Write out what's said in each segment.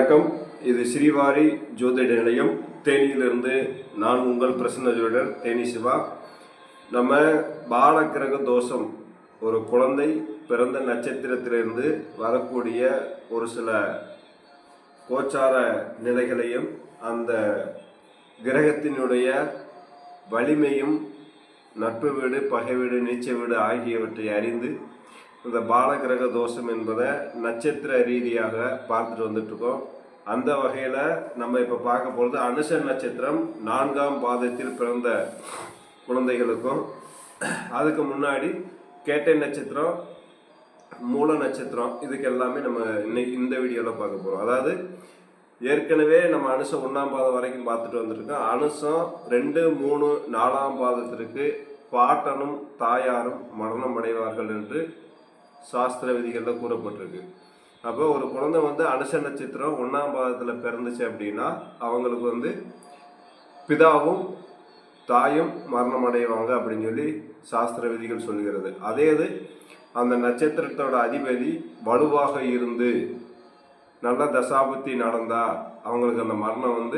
வணக்கம். இது ஸ்ரீவாரி ஜோதிட நிலையம் தேனியிலிருந்து நான் உங்கள் பிரசன்ன ஜோதிடர் தேனி சிவா. நம்ம பாலக்கிரக தோஷம், ஒரு குழந்தை பிறந்த நட்சத்திரத்திலிருந்து வரக்கூடிய ஒரு சில கோச்சார நிலைகளையும் அந்த கிரகத்தினுடைய வலிமையும் நட்பு வீடு, பகை வீடு, நீச்ச வீடு ஆகியவற்றை அறிந்து இந்த பாலகிரக தோஷம் என்பதை நட்சத்திர ரீதியாக பார்த்துட்டு வந்துட்டுருக்கோம். அந்த வகையில் நம்ம இப்போ பார்க்க போகிறது அனுஷ நட்சத்திரம் 4ஆம் பாதத்தில் பிறந்த குழந்தைகளுக்கும், அதுக்கு முன்னாடி கேட்டை நட்சத்திரம், மூல நட்சத்திரம், இதுக்கு எல்லாமே நம்ம இன்னைக்கு இந்த வீடியோவில் பார்க்க போகிறோம். அதாவது ஏற்கனவே நம்ம அனுஷம் 1ஆம் பாதம் வரைக்கும் பார்த்துட்டு வந்துருக்கோம். அனுஷம் 2, 3, 4ஆம் பாதத்திற்கு பாட்டனும் தாயாரும் மரணம் அடைவார்கள் என்று சாஸ்திர விதிகளில் கூறப்பட்டிருக்கு. அப்போ ஒரு குழந்தை அனுஷ நட்சத்திரம் 1ஆம் பாதத்தில் பிறந்துச்சு அப்படின்னா அவங்களுக்கு பிதாவும் தாயும் மரணம் அடைவாங்க அப்படின்னு சொல்லி சாஸ்திர விதிகள் சொல்லுகிறது. அதே இது அந்த நட்சத்திரத்தோட அதிபதி வலுவாக இருந்து நல்ல தசாபுத்தி நடந்தா அவங்களுக்கு அந்த மரணம்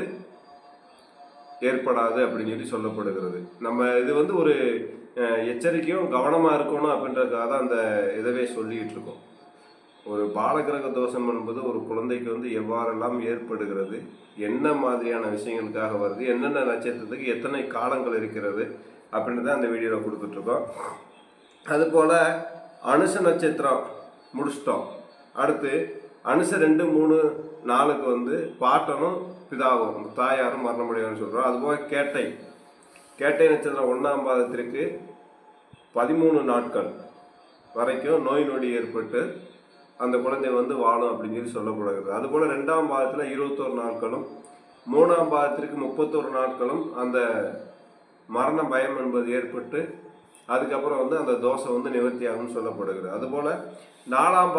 ஏற்படாது அப்படின்னு சொல்லி சொல்லப்படுகிறது. நம்ம இது ஒரு எச்சரிக்கையும் கவனமாக இருக்கணும் அப்படின்றதுக்காக தான் அந்த இதவே சொல்லிக்கிட்டு இருக்கோம். ஒரு பாலகிரக தோஷம் என்பது ஒரு குழந்தைக்கு எவ்வாறெல்லாம் ஏற்படுகிறது, என்ன மாதிரியான விஷயங்களுக்காக வருது, என்னென்ன நட்சத்திரத்துக்கு எத்தனை காலங்கள் இருக்கிறது அப்படின்றத அந்த வீடியோவில் கொடுத்துட்ருக்கோம். அதுபோல் அனுஷ நட்சத்திரம் முடிச்சிட்டோம். அடுத்து அனுஷ 2, 3, 4க்கு பாட்டனும் பிதாவும் தாயாரும் மரணமடைவான்னு சொல்கிறோம். அதுபோல் கேட்டை நட்சத்திரம் 1ஆம் பாதத்திற்கு 13 நாட்கள் வரைக்கும் நோய் நொடி ஏற்பட்டு அந்த குழந்தை வாழும் அப்படின்னு சொல்லி சொல்லப்படுகிறது. அதுபோல் 2ஆம் பாதத்தில் 21 நாட்களும், 3ஆம் பாதத்திற்கு 31 நாட்களும் அந்த மரண பயம் என்பது ஏற்பட்டு அதுக்கப்புறம் அந்த தோஷம் நிவர்த்தி ஆகும்னு சொல்லப்படுகிறது. அதுபோல் 4ஆம்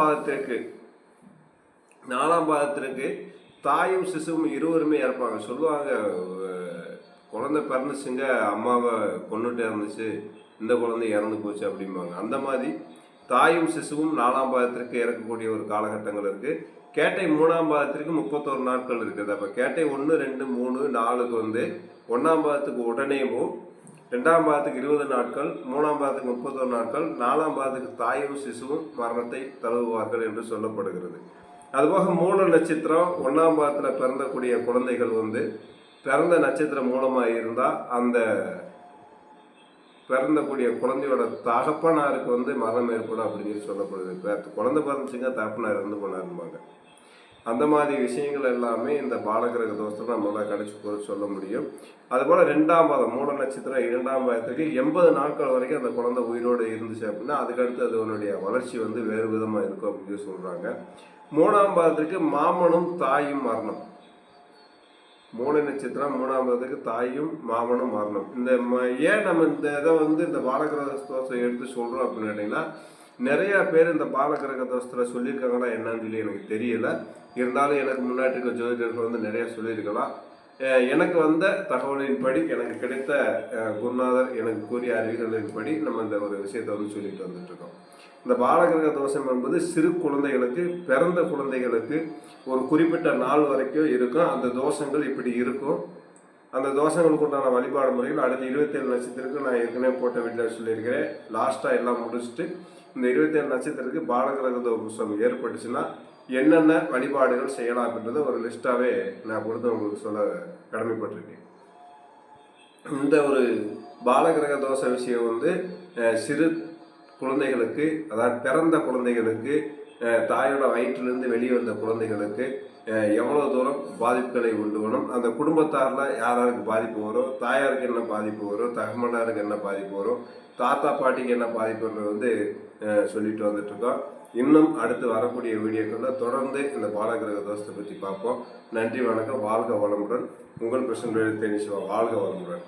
பாதத்திற்கு தாயும் சிசுவும் இருவருமே இறப்பாங்க. சொல்லுவாங்க, குழந்தை பிறந்துச்சுங்க, அம்மாவை கொண்டுட்டு இருந்துச்சு, இந்த குழந்தை இறந்து போச்சு அப்படிம்பாங்க. அந்த மாதிரி தாயும் சிசுவும் 4ஆம் பாதத்திற்கு இறக்கக்கூடிய ஒரு காலகட்டங்கள் இருக்குது. கேட்டை 3ஆம் பாதத்திற்கு 31 நாட்கள் இருக்குது. அப்போ கேட்டை 1, 2, 3, 4க்கு 1ஆம் பாதத்துக்கு உடனேவும், 2ஆம் பாதத்துக்கு 20 நாட்கள், 3ஆம் பாதத்துக்கு 31 நாட்கள், 4ஆம் பாதத்துக்கு தாயும் சிசுவும் மரணத்தை தழுவுவார்கள் என்று சொல்லப்படுகிறது. அதுபோக மூல நட்சத்திரம் 1ஆம் பாதத்தில் பிறந்தக்கூடிய குழந்தைகள் பிறந்த நட்சத்திரம் மூலமாக இருந்தால் அந்த பிறந்தக்கூடிய குழந்தையோட தகப்பனாருக்கு மரணம் ஏற்படும் அப்படின்னு சொல்லப்படுது. குழந்தை பிறந்துச்சுங்க, தகப்பனார் இறந்து போனாருப்பாங்க. அந்த மாதிரி விஷயங்கள் எல்லாமே இந்த பாலகிரக தோஷத்தை நம்மளால் கணிச்சு போய் சொல்ல முடியும். அதுபோல் 2ஆம் பாதம் மூல நட்சத்திரம் 2ஆம் பாதத்துக்கு 80 நாட்கள் வரைக்கும் அந்த குழந்தை உயிரோடு இருந்துச்சு அப்படின்னா அதுக்கடுத்து அதனுடைய வளர்ச்சி வேறு விதமாக இருக்கும் அப்படின்னு சொல்கிறாங்க. 3ஆம் பாதத்துக்கு மாமனும் தாயும் மரணம். மூல நட்சத்திரம் 3ஆம் பாதத்துக்கு தாயும் மாமனும் மரணம். ஏன் நம்ம இந்த இதை இந்த பாலகிரக தோஷத்தை எடுத்து சொல்கிறோம் அப்படின்னு கேட்டிங்கன்னா, நிறையா பேர் இந்த பாலகிரக தோஷத்தில் சொல்லியிருக்காங்களா என்னன்னு சொல்லி எனக்கு தெரியலை. இருந்தாலும் எனக்கு முன்னாடி இருக்க ஜோதிடர்கள் நிறையா சொல்லியிருக்கலாம். எனக்கு வந்த தகவலின்படி, எனக்கு கிடைத்த குருநாதர் எனக்கு கூறிய அறிவுகளின்படி நம்ம இந்த ஒரு விஷயத்தை சொல்லிட்டு வந்துட்டுருக்கோம். இந்த பாலகிரக தோஷம் என்பது சிறு குழந்தைகளுக்கு, பிறந்த குழந்தைகளுக்கு ஒரு குறிப்பிட்ட நாள் வரைக்கும் இருக்கும். அந்த தோஷங்கள் இப்படி இருக்கும். அந்த தோஷங்களுக்கு உண்டான வழிபாடு முறைகள் அடுத்து 27 நட்சத்திரத்துக்கு நான் ஏற்கனவே போட்ட வீட்டில் சொல்லியிருக்கிறேன். லாஸ்ட்டாக எல்லாம் முடிச்சுட்டு இந்த 27 நட்சத்திரத்துக்கு பாலகிரக தோஷம் ஏற்பட்டுச்சுன்னா என்னென்ன வழிபாடுகள் செய்யலாம் அப்படின்றத ஒரு லிஸ்ட்டாகவே நான் கொடுத்து உங்களுக்கு சொல்ல கடமைப்பட்டிருக்கேன். இந்த ஒரு பாலகிரக தோஷ விஷயம் சிறு குழந்தைகளுக்கு, அதாவது பிறந்த குழந்தைகளுக்கு, தாயோட வயிற்றிலிருந்து வெளியே வந்த குழந்தைகளுக்கு எவ்வளோ தூரம் பாதிப்புகளை உண்டு வரும், அந்த குடும்பத்தாரில் யாராருக்கு பாதிப்பு வரும், தாயாருக்கு என்ன பாதிப்பு வரும், தகமனாருக்கு என்ன பாதிப்பு வரும், தாத்தா பாட்டிக்கு என்ன பாதிப்புன்றது சொல்லிட்டு வந்துட்டுருக்கோம். இன்னும் அடுத்து வரக்கூடிய வீடியோக்களில் தொடர்ந்து இந்த பாலகிரக தோஷத்தை பற்றி பார்ப்போம். நன்றி, வணக்கம், வாழ்க வளமுடன். உங்கள் பிரசன்ன தேனி சிவா. வாழ்க வளமுடன்.